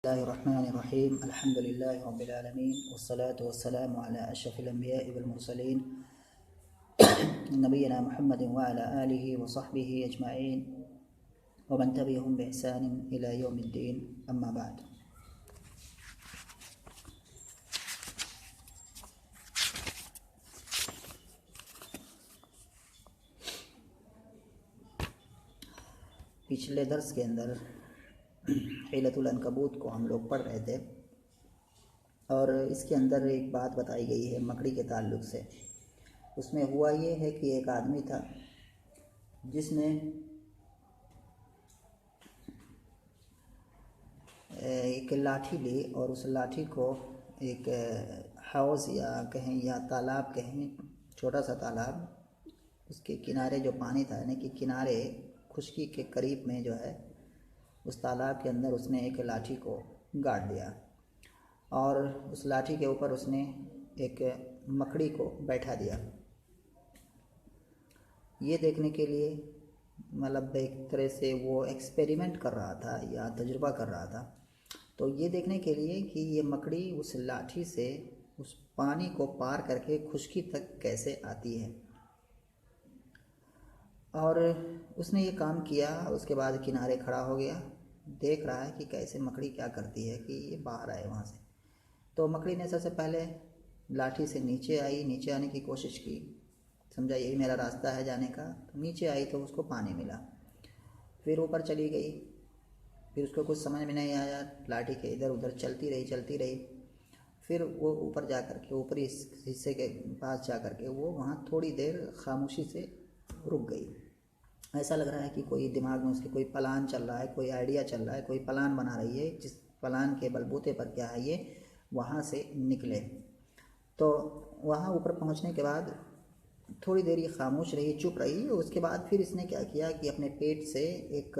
الله الرحمن الرحيم الحمد لله رب العالمين والصلاة والسلام على أشرف الأنبياء والمرسلين نبينا محمد وعلى آله وصحبه أجمعين ومن تبعهم بإحسان إلى يوم الدين أما بعد. پچھلے درس کے اندر حیلۃ العنکبوت کو ہم لوگ پڑھ رہے تھے اور اس کے اندر ایک بات بتائی گئی ہے مکڑی کے تعلق سے. اس میں ہوا یہ ہے کہ ایک آدمی تھا جس نے ایک لاٹھی لی اور اس لاٹھی کو ایک حوض یا کہیں یا تالاب کہیں چھوٹا سا تالاب اس کے کنارے جو پانی تھا یعنی کہ کنارے خشکی کے قریب میں جو ہے اس تالاب کے اندر اس نے ایک لاٹھی کو گاڑ دیا اور اس لاٹھی کے اوپر اس نے ایک مکڑی کو بیٹھا دیا. یہ دیکھنے کے لیے مطلب ایک طرح سے وہ ایکسپیریمنٹ کر رہا تھا یا تجربہ کر رہا تھا. تو یہ دیکھنے کے لیے کہ یہ مکڑی اس لاٹھی سے اس پانی کو پار کر کے خشکی تک کیسے آتی ہے. اور اس نے یہ کام کیا. اس کے بعد کنارے کھڑا ہو گیا, دیکھ رہا ہے کہ کیسے مکڑی کیا کرتی ہے کہ یہ باہر آئے وہاں سے. تو مکڑی نے سب سے پہلے لاٹھی سے نیچے آئی, نیچے آنے کی کوشش کی, سمجھا یہی میرا راستہ ہے جانے کا. تو نیچے آئی تو اس کو پانی ملا. پھر اوپر چلی گئی, پھر اس کو کچھ سمجھ میں نہیں آیا, لاٹھی کے ادھر ادھر چلتی رہی. پھر وہ اوپر جا کر کے اوپری حصے کے پاس جا کر کے وہ وہاں تھوڑی دیر خاموشی سے رک گئی. ایسا لگ رہا ہے کہ کوئی دماغ میں اس کے کوئی پلان چل رہا ہے, کوئی آئیڈیا چل رہا ہے, کوئی پلان بنا رہی ہے جس پلان کے بلبوتے پر کیا ہے یہ وہاں سے نکلے. تو وہاں اوپر پہنچنے کے بعد تھوڑی دیر یہ خاموش رہی, چپ رہی. اس کے بعد پھر اس نے کیا کیا کہ اپنے پیٹ سے ایک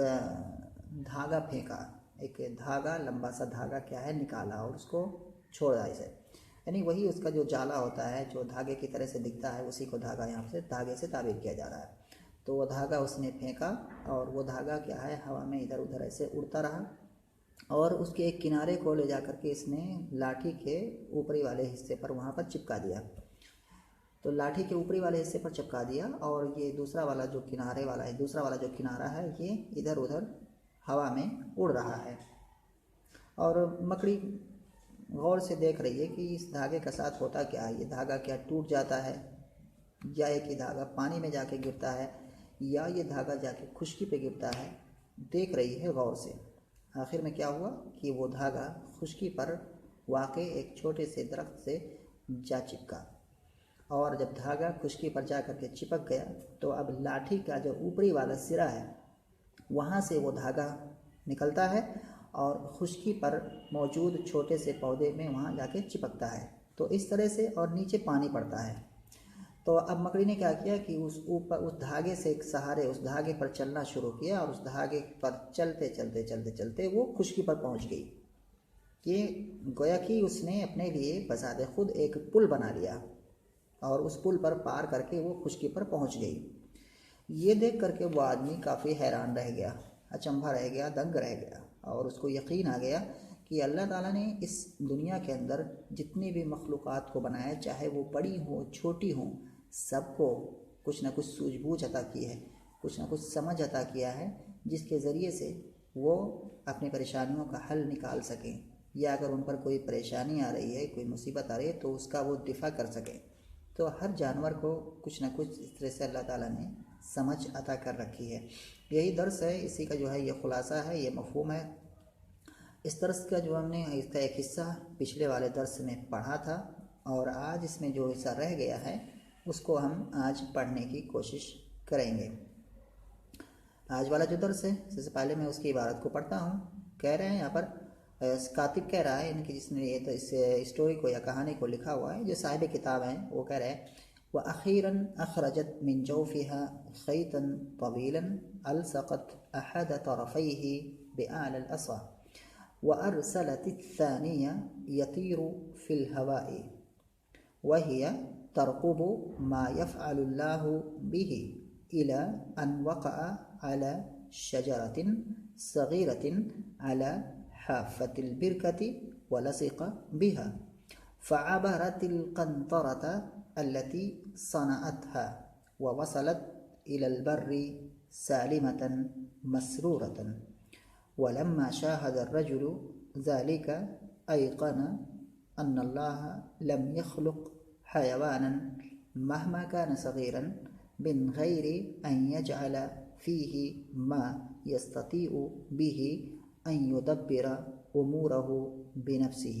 دھاگا پھینکا, ایک دھاگا, لمبا سا دھاگا کیا ہے نکالا اور اس کو چھوڑا اسے. یعنی وہی اس کا جو جالا ہوتا ہے جو دھاگے کی طرح سے دکھتا ہے اسی کو دھاگا یہاں سے دھاگے سے تعبیر کیا جا رہا ہے. تو وہ دھاگا اس نے پھینکا اور وہ دھاگا کیا ہے ہوا میں ادھر ادھر ایسے اڑتا رہا اور اس کے ایک کنارے کو لے جا کر کے اس نے لاٹھی کے اوپری والے حصے پر وہاں پر چپکا دیا. تو لاٹھی کے اوپری والے حصے پر چپکا دیا اور یہ دوسرا والا جو کنارے والا ہے, دوسرا والا جو کنارہ ہے یہ ادھر ادھر ہوا میں اڑ رہا ہے. اور مکڑی غور سے دیکھ رہی ہے کہ اس دھاگے کا ساتھ ہوتا کیا ہے. یہ دھاگا کیا ٹوٹ جاتا ہے یا ایک ہی دھاگا پانی میں جا کے گرتا ہے یا یہ دھاگا جا کے خشکی پہ گرتا ہے. دیکھ رہی ہے غور سے. آخر میں کیا ہوا کہ وہ دھاگا خشکی پر واقع ایک چھوٹے سے درخت سے جا چپکا اور جب دھاگا خشکی پر جا کر کے چپک گیا تو اب لاٹھی کا جو اوپری والا سرا ہے وہاں سے وہ دھاگا نکلتا ہے اور خشکی پر موجود چھوٹے سے پودے میں وہاں جا کے چپکتا ہے. تو اس طرح سے اور نیچے پانی پڑتا ہے. تو اب مکڑی نے کیا کیا کہ اس دھاگے سے ایک سہارے اس دھاگے پر چلنا شروع کیا اور اس دھاگے پر چلتے وہ خشکی پر پہنچ گئی. یہ گویا کہ اس نے اپنے لیے بذات خود ایک پل بنا لیا اور اس پل پر پار کر کے وہ خشکی پر پہنچ گئی. یہ دیکھ کر کے وہ آدمی کافی حیران رہ گیا, اچنبھا رہ گیا, دنگ رہ گیا اور اس کو یقین آ گیا کہ اللہ تعالیٰ نے اس دنیا کے اندر جتنی بھی مخلوقات کو بنایا, چاہے وہ بڑی ہوں چھوٹی ہوں, سب کو کچھ نہ کچھ سوجھ بوجھ عطا کی ہے, کچھ نہ کچھ سمجھ عطا کیا ہے جس کے ذریعے سے وہ اپنی پریشانیوں کا حل نکال سکیں یا اگر ان پر کوئی پریشانی آ رہی ہے, کوئی مصیبت آ رہی ہے تو اس کا وہ دفاع کر سکیں. تو ہر جانور کو کچھ نہ کچھ اس طرح سے اللہ تعالیٰ نے سمجھ عطا کر رکھی ہے. یہی درس ہے, اسی کا جو ہے یہ خلاصہ ہے, یہ مفہوم ہے. اس درس کا جو ہم نے اس کا ایک حصہ پچھلے والے درس میں پڑھا تھا اور آج اس میں جو حصہ رہ گیا ہے اس کو ہم آج پڑھنے کی کوشش کریں گے. آج والا جو درس ہے سب سے پہلے میں اس کی عبارت کو پڑھتا ہوں. کہہ رہے ہیں یہاں پر کاتب کہہ رہا ہے ان کی جس نے یہ اس اسٹوری کو یا کہانی کو لکھا ہوا ہے, جو صاحب کتاب ہیں, وہ کہہ رہے ہیں وَأَخِيرًا أَخْرَجَتْ مِنْ جَوْفِهَا خَيْطًا طَوِيلًا أَلْصَقَتْ أَحَدَ طَرَفَيْهِ بِأَعْلَى الْأَصَى وَأَرْسَلَتِ الثَّانِيَةَ يَطِيرُ فِي الْهَوَاءِ وَهِيَ تَرْقُبُ مَا يَفْعَلُ اللَّهُ بِهِ إِلَى أَنْ وَقَعَ عَلَى شَجَرَةٍ صَغِيرَةٍ عَلَى حافة البركة ولصق بها فعبرت القنطرة التي صنعتها ووصلت إلى البر سالمة مسرورة ولما شاهد الرجل ذلك أيقن أن الله لم يخلق حيوانا مهما كان صغيرا من غير أن يجعل فيه ما يستطيع به أن يدبر أموره بنفسه۔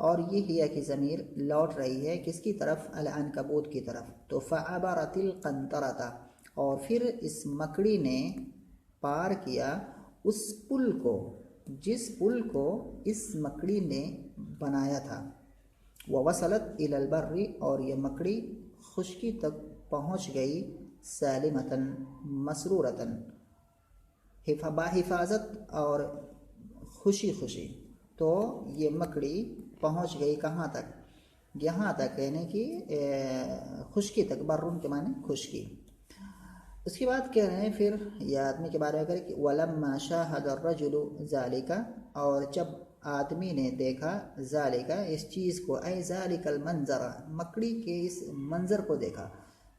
اور یہ ہیا کی ضمیر لوٹ رہی ہے کس کی طرف؟ العنکبوت کی طرف. تو فعبرت القنطرۃ، اور پھر اس مکڑی نے پار کیا اس پل کو جس پل کو اس مکڑی نے بنایا تھا. ووصلت الی البر، اور یہ مکڑی خشکی تک پہنچ گئی. سالمتاً مسرورتاً، باحفاظت اور خوشی خوشی. تو یہ مکڑی پہنچ گئی کہاں تک؟ یہاں تک، یعنی کہ خشکی تک. برون کے معنی خشکی. اس کے بعد کہہ رہے ہیں پھر یہ آدمی کے بارے میں کرے کہ وَلَمَّا شَاهَدَ الرَّجُلُ ذَلِكَ، اور جب آدمی نے دیکھا ذالکا اس چیز کو، اے ذالک المنظر، مکڑی کے اس منظر کو دیکھا.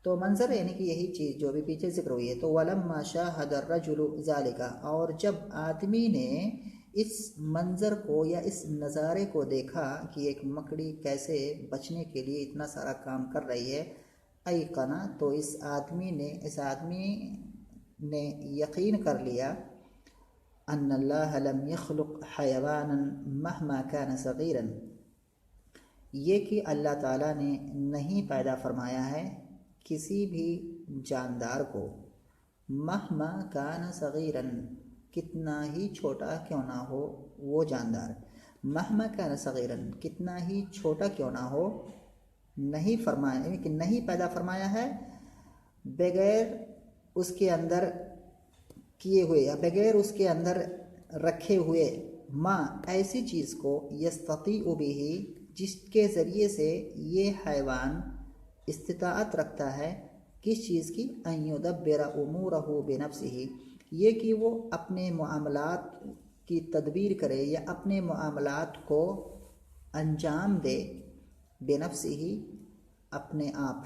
تو منظر یعنی کہ یہی چیز جو بھی پیچھے ذکر ہوئی ہے. تو وَلَمَّا شَاهَدَ الرَّجُلُ ذَلِكَ، اور جب آدمی نے اس منظر کو یا اس نظارے کو دیکھا کہ ایک مکڑی کیسے بچنے کے لیے اتنا سارا کام کر رہی ہے، ایقنا، تو اس آدمی نے یقین کر لیا ان اللہ لم يخلق حیوانا مہما کان صغیرا، یہ کہ اللہ تعالیٰ نے نہیں پیدا فرمایا ہے کسی بھی جاندار کو، مہما کان صغیرا، کتنا ہی چھوٹا کیوں نہ ہو وہ جاندار. مہما کان صغیرا، کتنا ہی چھوٹا کیوں نہ ہو، نہیں فرمایا، یعنی کہ نہیں پیدا فرمایا ہے بغیر اس کے اندر کیے ہوئے یا بغیر اس کے اندر رکھے ہوئے ماں ایسی چیز کو یستطیع بہ، جس کے ذریعے سے یہ حیوان استطاعت رکھتا ہے کس چیز کی؟ ان یدبر امورہ بنفسہ، یہ کہ وہ اپنے معاملات کی تدبیر کرے یا اپنے معاملات کو انجام دے بنفسہ، اپنے آپ.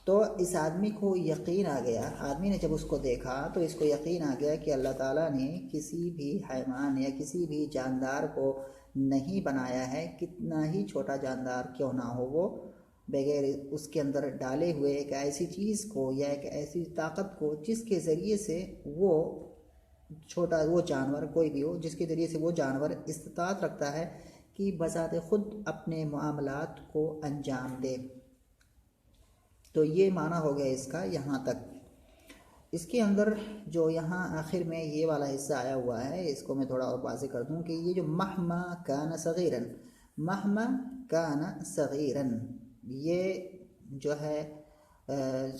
تو اس آدمی کو یقین آ گیا، آدمی نے جب اس کو دیکھا تو اس کو یقین آ گیا کہ اللہ تعالیٰ نے کسی بھی حیوان یا کسی بھی جاندار کو نہیں بنایا ہے، کتنا ہی چھوٹا جاندار کیوں نہ ہو وہ، بغیر اس کے اندر ڈالے ہوئے ایک ایسی چیز کو یا ایک ایسی طاقت کو جس کے ذریعے سے وہ چھوٹا، وہ جانور کوئی بھی ہو، جس کے ذریعے سے وہ جانور استطاعت رکھتا ہے کہ بذات خود اپنے معاملات کو انجام دے. تو یہ معنی ہو گیا اس کا یہاں تک. اس کے اندر جو یہاں آخر میں یہ والا حصہ آیا ہوا ہے، اس کو میں تھوڑا اور واضح کر دوں کہ یہ جو مہما کان صغیرا، مہما کان صغیرا، یہ جو ہے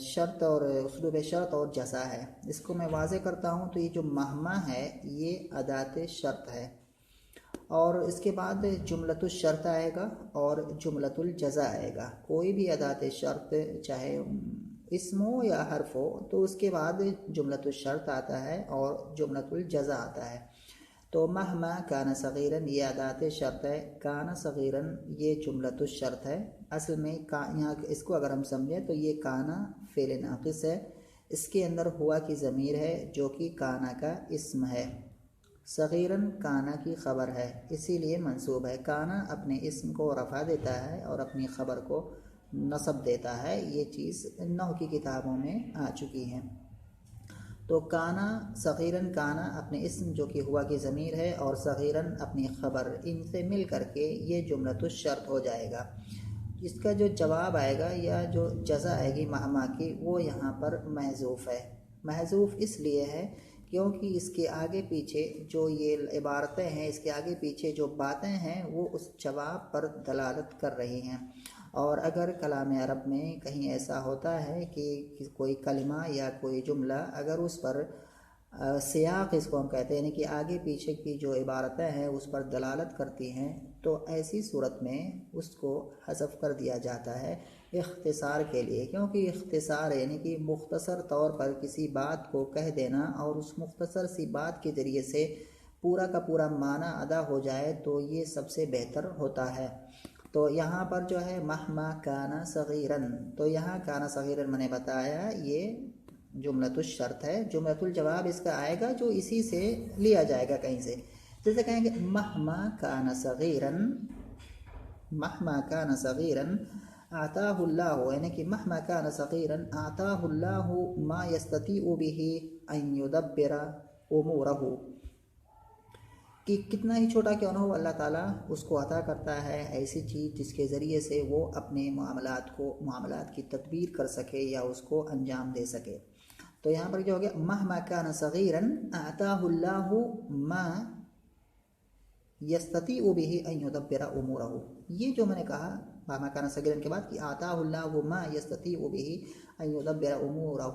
شرط اور اسلوب شرط اور جزا ہے. اس کو میں واضح کرتا ہوں تو یہ جو مہما ہے یہ ادات شرط ہے، اور اس کے بعد جملۃ الشرط آئے گا اور جملۃ الجزا آئے گا. کوئی بھی ادات شرط چاہے اسم ہو یا حرف ہو تو اس کے بعد جملۃ الشرط آتا ہے اور جملۃ الجزا آتا ہے. تو مہما کان صغیرا یہ ادات شرط ہے، کان صغیرا یہ جملۃ الشرط ہے. اصل میں یہاں اس کو اگر ہم سمجھیں تو یہ کانا فعل ناقص ہے، اس کے اندر ہوا کی ضمیر ہے جو کہ کانا کا اسم ہے. صغیراً کانا کی خبر ہے، اسی لیے منصوب ہے. کانا اپنے اسم کو رفع دیتا ہے اور اپنی خبر کو نصب دیتا ہے. یہ چیز نحو کی کتابوں میں آ چکی ہے. تو کانا، صغیراً کانا اپنے اسم جو کہ ہوا کی ضمیر ہے اور صغیراً اپنی خبر، ان سے مل کر کے یہ جملۃ الشرط ہو جائے گا. اس کا جو جواب آئے گا یا جو جزا آئے گی مہما کی، وہ یہاں پر محذوف ہے. محذوف اس لیے ہے کیونکہ اس کے آگے پیچھے جو یہ عبارتیں ہیں، اس کے آگے پیچھے جو باتیں ہیں وہ اس جواب پر دلالت کر رہی ہیں. اور اگر کلام عرب میں کہیں ایسا ہوتا ہے کہ کوئی کلمہ یا کوئی جملہ اگر اس پر سیاق، اس کو ہم کہتے ہیں، یعنی کہ آگے پیچھے کی جو عبارتیں ہیں اس پر دلالت کرتی ہیں، تو ایسی صورت میں اس کو حذف کر دیا جاتا ہے اختصار کے لیے. کیونکہ اختصار یعنی کہ مختصر طور پر کسی بات کو کہہ دینا اور اس مختصر سی بات کے ذریعے سے پورا کا پورا معنی ادا ہو جائے تو یہ سب سے بہتر ہوتا ہے. تو یہاں پر جو ہے مہما کانا صغیراً، تو یہاں کانا صغیراً میں نے بتایا یہ جملۃ الشرط ہے. جملۃ الجواب اس کا آئے گا جو اسی سے لیا جائے گا کہیں سے. جیسے کہیں گے مہما کان صغیراً، مہما کان صغیراً آتاہ اللہ، یعنی کہ مہما کان صغیراً آتاہ اللہ ما یستطیع بہ ان یدبر امورہ، کہ کتنا ہی چھوٹا کیوں نہ ہو اللہ تعالیٰ اس کو عطا کرتا ہے ایسی چیز جس کے ذریعے سے وہ اپنے معاملات کی تدبیر کر سکے یا اس کو انجام دے سکے۔ تو یہاں پر جو ہو گیا مہما کان صغیرا اعطاہ اللہ ما یستطیع بہ ان یدبر امورہ، یہ جو میں نے کہا مہما کان صغیرا کے بعد کہ اعطاہ اللہ ما یستطیع بہ ان یدبر امورہ،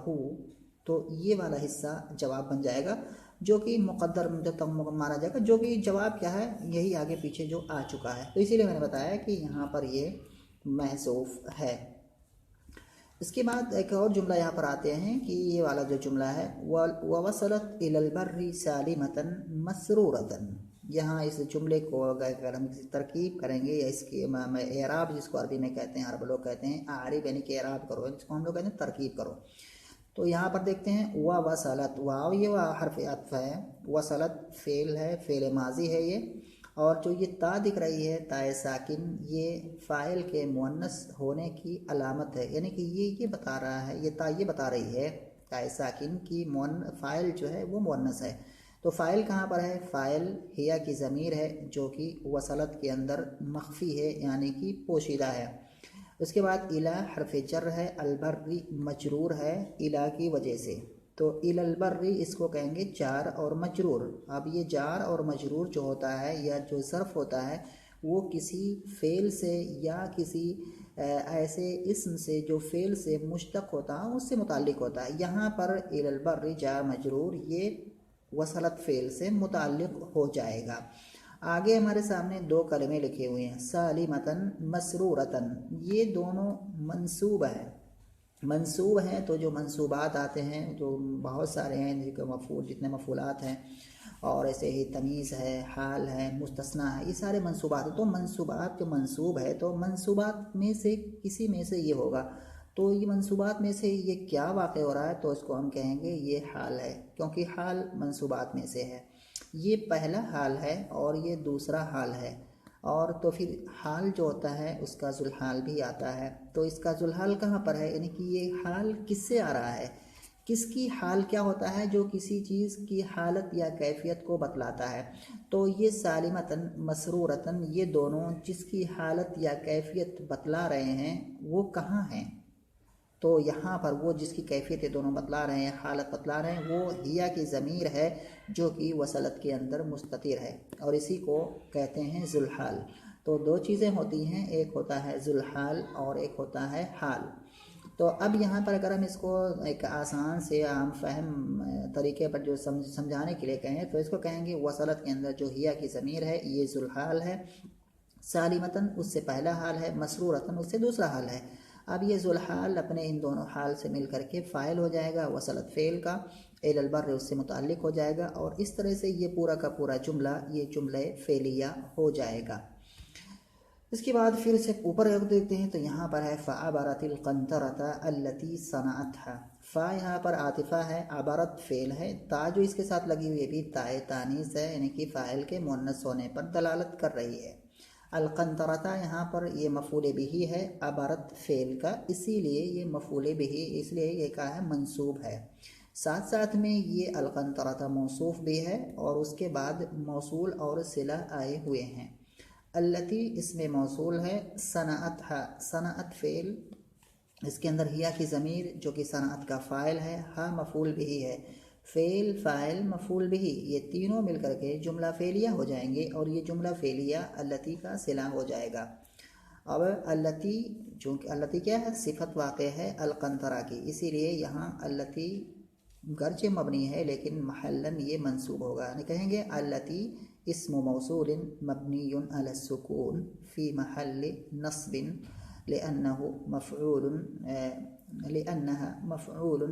تو یہ والا حصہ جواب بن جائے گا جو کہ مقدر جب تک مانا جائے گا، جو کہ جواب کیا ہے یہی آگے پیچھے جو آ چکا ہے، تو اسی لیے میں نے بتایا کہ یہاں پر یہ محذوف ہے۔ اس کے بعد ایک اور جملہ یہاں پر آتے ہیں کہ یہ والا جو جملہ ہے وَوَصَلَتْ إِلَى الْبَرِّ سَالِمَةً مَسْرُورَةً، یہاں اس جملے کو اگر ہم ترکیب کریں گے یا اس کی اعراب جس کو عربی میں کہتے ہیں، عرب لوگ کہتے ہیں اعراب، یعنی کہ اعراب کرو، جس کو ہم لوگ کہتے ہیں ترکیب کرو، تو یہاں پر دیکھتے ہیں وَوَصَلَتْ، واو یہ حرف عطف ہے، وصلت فعل ہے، فعل ماضی ہے یہ، اور جو یہ تا دکھ رہی ہے تائے ساکن، یہ فاعل کے مؤنث ہونے کی علامت ہے، یعنی کہ یہ بتا رہا ہے، یہ تا یہ بتا رہی ہے تائے ساکن کی فاعل جو ہے وہ مؤنث ہے۔ تو فاعل کہاں پر ہے؟ فاعل ہیا کی ضمیر ہے جو کہ وصلت کے اندر مخفی ہے، یعنی کہ پوشیدہ ہے۔ اس کے بعد الا حرف جر ہے، البری مجرور ہے الا کی وجہ سے، تو الا البری اس کو کہیں گے جار اور مجرور۔ اب یہ جار اور مجرور جو ہوتا ہے یا جو ظرف ہوتا ہے وہ کسی فعل سے یا کسی ایسے اسم سے جو فعل سے مشتق ہوتا ہے اس سے متعلق ہوتا ہے۔ یہاں پر الا البری جار مجرور یہ وصلت فعل سے متعلق ہو جائے گا۔ آگے ہمارے سامنے دو کلمے لکھے ہوئے ہیں، سالمتن مسرورتن، یہ دونوں منصوب ہیں۔ منصوب ہیں تو جو منصوبات آتے ہیں جو بہت سارے ہیں، جتنے مفعولات ہیں، اور ایسے ہی تمیز ہے، حال ہے، مستثنیٰ ہے، یہ سارے منصوبات ہیں۔ تو منصوبات جو منصوب ہے تو منصوبات میں سے کسی میں سے یہ ہوگا، تو یہ منصوبات میں سے یہ کیا واقع ہو رہا ہے تو اس کو ہم کہیں گے یہ حال ہے، کیونکہ حال منصوبات میں سے ہے۔ یہ پہلا حال ہے اور یہ دوسرا حال ہے، اور تو پھر حال جو ہوتا ہے اس کا ذوالحال بھی آتا ہے، تو اس کا ذوالحال کہاں پر ہے؟ یعنی کہ یہ حال کس سے آ رہا ہے، کس کی حال کیا ہوتا ہے جو کسی چیز کی حالت یا کیفیت کو بتلاتا ہے۔ تو یہ سالمتن مسرورتن یہ دونوں جس کی حالت یا کیفیت بتلا رہے ہیں وہ کہاں ہیں؟ تو یہاں پر وہ جس کی کیفیت دونوں بتلا رہے ہیں، حالت بتلا رہے ہیں، وہ ہیا کی ضمیر ہے جو کہ وصلت کے اندر مستتر ہے، اور اسی کو کہتے ہیں ذوالحال۔ تو دو چیزیں ہوتی ہیں، ایک ہوتا ہے ذوالحال اور ایک ہوتا ہے حال۔ تو اب یہاں پر اگر ہم اس کو ایک آسان سے عام فہم طریقے پر جو سمجھانے کے لیے کہیں تو اس کو کہیں گے وصلت کے اندر جو ہیا کی ضمیر ہے یہ ذوالحال ہے، سالمتن اس سے پہلا حال ہے، مسرورتن اس سے دوسرا حال ہے۔ اب یہ ذوالحال اپنے ان دونوں حال سے مل کر کے فاعل ہو جائے گا وصلت فعل کا، الی البر اس سے متعلق ہو جائے گا، اور اس طرح سے یہ پورا کا پورا جملہ یہ جملہ فعلیہ ہو جائے گا۔ اس کے بعد پھر سے اوپر دیکھتے ہیں تو یہاں پر ہے فعبرت القنطرۃ التی صنعتھا، فا یہاں پر عاطفہ ہے، عبرت فعل ہے، تا جو اس کے ساتھ لگی ہوئی بھی تائے تانیث ہے، یعنی کہ فاعل کے مؤنث ہونے پر دلالت کر رہی ہے۔ القنطرۃ یہاں پر یہ مفعول بہ ہے عبرت فعل کا، اسی لیے یہ مفعول بہ اس لیے یہ کہا ہے منصوب ہے، ساتھ ساتھ میں یہ القنطرۃ موصوف بھی ہے اور اس کے بعد موصول اور صلہ آئے ہوئے ہیں۔ التی اس میں موصول ہے، صنعتھا صنعت فعل، اس کے اندر ہیا کی ضمیر جو کہ صنعت کا فاعل ہے، ہا مفعول بہ ہے، فعل فاعل مفعول بہ یہ تینوں مل کر کے جملہ فعلیہ ہو جائیں گے، اور یہ جملہ فعلیہ التی کا صلہ ہو جائے گا۔ اب التی چونکہ التی کیا ہے؟ صفت واقع ہے القنطرہ کی، اسی لیے یہاں التی گرچہ مبنی ہے لیکن محلاً یہ منصوب ہوگا، یعنی کہیں گے التی اسم موصول مبنی علی السکون فی محل نصب لأنها مفعول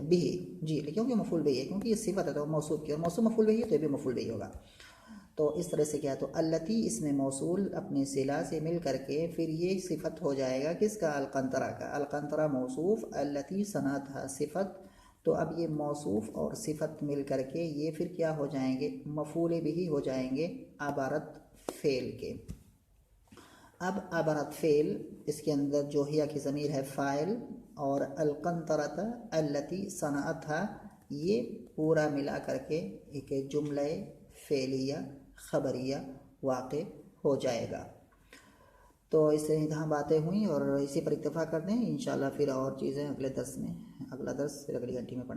بھی، جی کیونکہ مفعول بھی ہے، کیونکہ یہ صفت ہے تو موصوف کی، اور موصوف مفعول بھی ہے تو یہ بھی مفعول بھی ہوگا۔ تو اس طرح سے کیا ہے، تو التی اس میں موصول اپنے صلہ سے مل کر کے پھر یہ صفت ہو جائے گا کس کا؟ القنطرہ کا، القنطرہ موصوف، التی صنعتھا صفت، تو اب یہ موصوف اور صفت مل کر کے یہ پھر کیا ہو جائیں گے؟ مفعول بھی ہو جائیں گے عبارت فعل کے۔ اب عبارت فعل اس کے اندر جو ہیا کی ضمیر ہے فاعل، اور القنطرۃ التی صنعتھا یہ پورا ملا کر کے ایک جملہ فعلیہ خبریہ واقع ہو جائے گا۔ تو اس سے یہاں باتیں ہوئیں اور اسی پر اکتفا کرتے ہیں، انشاءاللہ پھر اور چیزیں اگلے درس میں، اگلا درس پھر اگلی گھنٹی میں پڑھیں۔